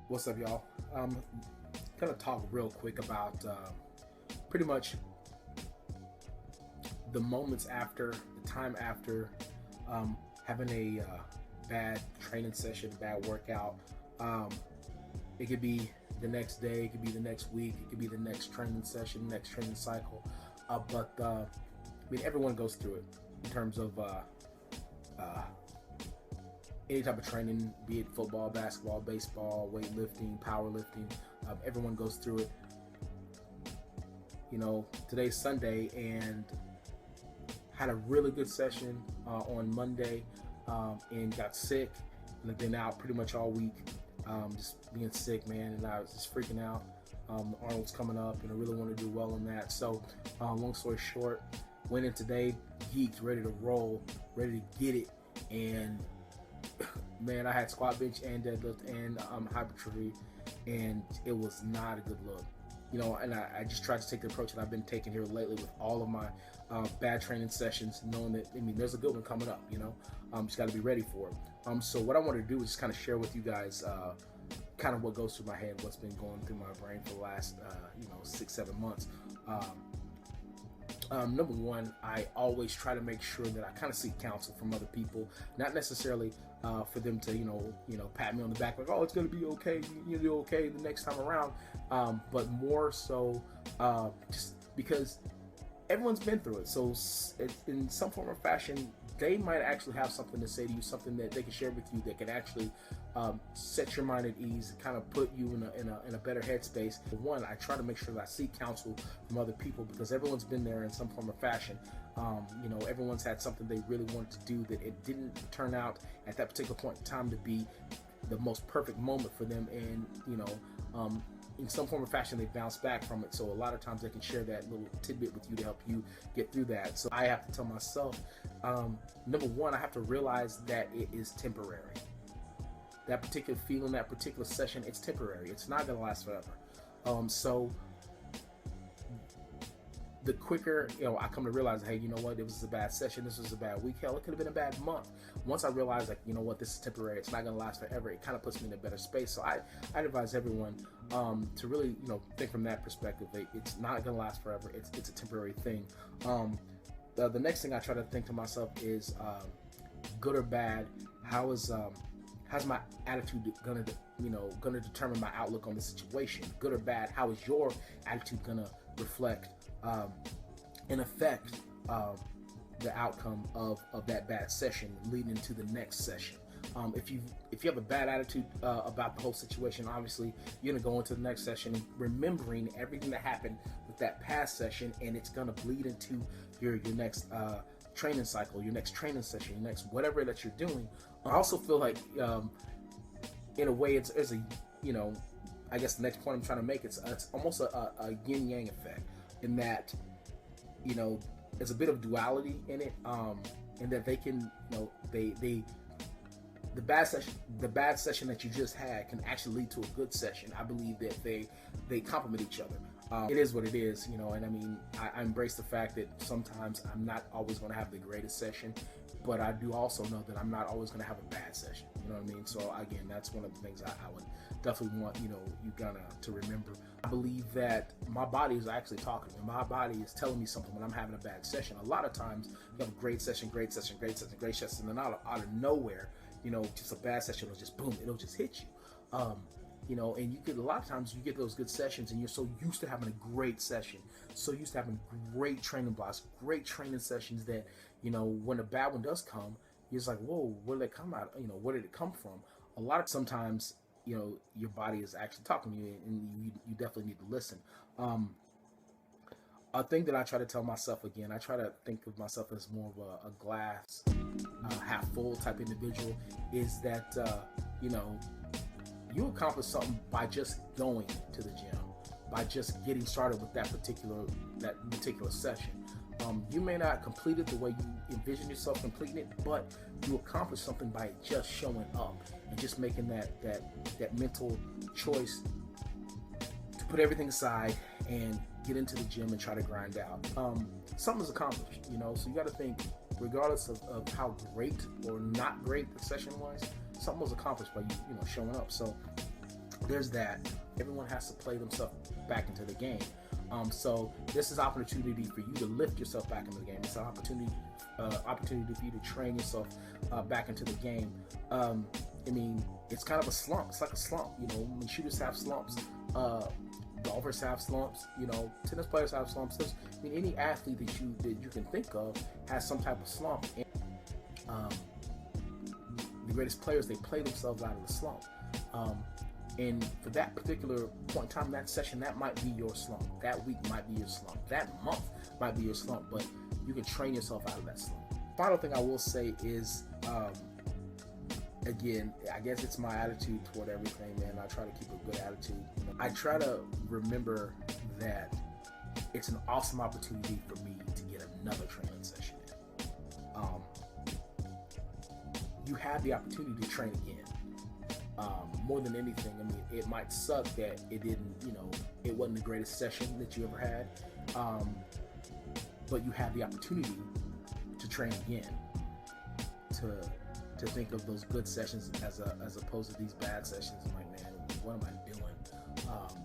What's up, y'all? Gonna talk real quick about pretty much the moments after, the time after having a bad training session, bad workout. Um, it could be the next day, it could be the next week, it could be the next training session, next training cycle. But everyone goes through it in terms of any type of training, be it football, basketball, baseball, weightlifting, powerlifting. Everyone goes through it. Today's Sunday and had a really good session on Monday and got sick and I've been out pretty much all week, just being sick, man, and I was just freaking out. Arnold's coming up and I really want to do well in that. So long story short, went in today, geeked, ready to roll, ready to get it, and man, I had squat, bench, and deadlift, and hypertrophy, and it was not a good look. And I just tried to take the approach that I've been taking here lately with all of my bad training sessions, knowing that, there's a good one coming up, just got to be ready for it. So what I want to do is just kind of share with you guys kind of what goes through my head, what's been going through my brain for the last, 6-7 months. Number one, I always try to make sure that I kind of seek counsel from other people, not necessarily for them to, pat me on the back like, oh, it's going to be okay, you'll do okay the next time around, but more so just because everyone's been through it. So in some form or fashion, they might actually have something to say to you, something that they can share with you that can actually set your mind at ease, kind of put you in a better headspace. For one, I try to make sure that I seek counsel from other people because everyone's been there in some form or fashion. Everyone's had something they really wanted to do that it didn't turn out at that particular point in time to be the most perfect moment for them, and in some form or fashion they bounce back from it. So a lot of times they can share that little tidbit with you to help you get through that. So I have to tell myself, number one, I have to realize that it is temporary. That particular feeling, that particular session, it's temporary. It's not going to last forever. So the quicker, I come to realize, hey, you know what, it was a bad session, this was a bad week, hell, it could have been a bad month. Once I realize, like, you know what, this is temporary, it's not going to last forever, it kind of puts me in a better space. So I advise everyone to really, think from that perspective. It's not going to last forever, it's a temporary thing. The next thing I try to think to myself is, good or bad, how's my attitude gonna determine my outlook on the situation? Good or bad, how is your attitude gonna reflect and affect the outcome of that bad session leading into the next session? If you have a bad attitude about the whole situation, obviously you're gonna go into the next session remembering everything that happened with that past session, and it's gonna bleed into your next training cycle, your next training session, your next whatever that you're doing. I also feel like in a way it's a I guess the next point I'm trying to make, it's almost a yin yang effect, in that there's a bit of duality in it, and that they can the bad session that you just had can actually lead to a good session. I believe that they complement each other. It is what it is, and I embrace the fact that sometimes I'm not always going to have the greatest session, but I do also know that I'm not always going to have a bad session. You know what I mean? So again, that's one of the things I would definitely want you to remember. I believe that my body is actually talking to me. My body is telling me something when I'm having a bad session. A lot of times you have a great session, and then out of nowhere, just a bad session will just boom, it'll just hit you. And you get a lot of times you get those good sessions, and you're so used to having a great session, so used to having great training blocks, great training sessions that when a bad one does come, you're just like, whoa, where did it come out? Where did it come from? A lot of sometimes your body is actually talking to you, and you definitely need to listen. A thing that I try to tell myself, again, I try to think of myself as more of a glass half full type individual, is that you accomplish something by just going to the gym, by just getting started with that particular session. You may not complete it the way you envision yourself completing it, but you accomplish something by just showing up and just making that mental choice to put everything aside and get into the gym and try to grind out. Something's accomplished, so you got to think, regardless of how great or not great the session was, something was accomplished by you showing up. So there's that. Everyone has to play themselves back into the game. So this is opportunity for you to lift yourself back into the game. It's an opportunity for you to train yourself back into the game. I mean, it's kind of a slump. It's like a slump. You know, when shooters have slumps, golfers have slumps. You know, tennis players have slumps. I mean, any athlete that you can think of has some type of slump. And, the greatest players, they play themselves out of the slump. And for that particular point in time, that session, that might be your slump. That week might be your slump. That month might be your slump, but you can train yourself out of that slump. Final thing I will say is, again, I guess it's my attitude toward everything, man. I try to keep a good attitude. I try to remember that it's an awesome opportunity for me to get another training session in. You have the opportunity to train again. More than anything, I mean, it might suck that it didn't, it wasn't the greatest session that you ever had, but you have the opportunity to train again, to think of those good sessions as opposed to these bad sessions. I'm like, man, what am I doing?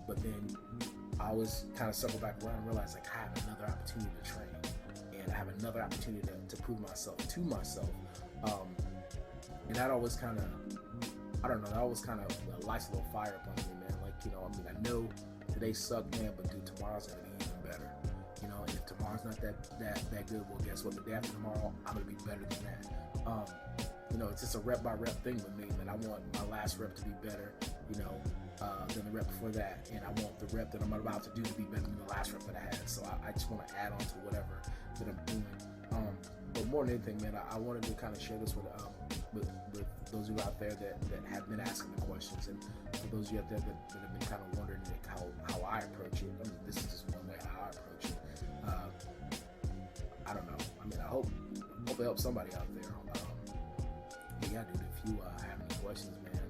But then I always kind of circle back around and realize, like, I have another opportunity to train, and I have another opportunity to prove myself to myself, and that always kind of, I don't know, that always kind of lights a little fire up under me, man. Like, I mean, I know today sucked, man, but dude, tomorrow's gonna be even better. And if tomorrow's not that good, well, guess what? The day after tomorrow, I'm gonna be better than that. It's just a rep by rep thing with me, man. I want my last rep to be better, than the rep before that, and I want the rep that I'm about to do to be better than the last rep that I had. So I just want to add on to whatever that I'm doing. But more than anything, man, I wanted to kind of share this with those of you out there that have been asking the questions, and for those of you out there that have been kind of wondering, like, how I approach it. I mean, this is just one way how I approach it. I don't know. I mean, I hope it helps somebody out there. Yeah, dude, if you have any questions, man,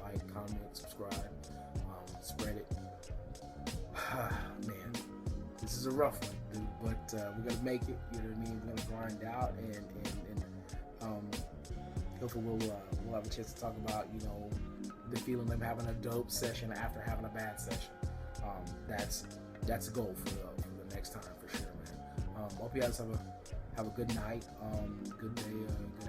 like, comment, subscribe, spread it. Man, this is a rough one, dude, but we're gonna make it. You know what I mean? We're gonna grind out, and hopefully we'll have a chance to talk about, the feeling of having a dope session after having a bad session. That's a goal for the next time, for sure, man. Hope you guys have a good night, good day, good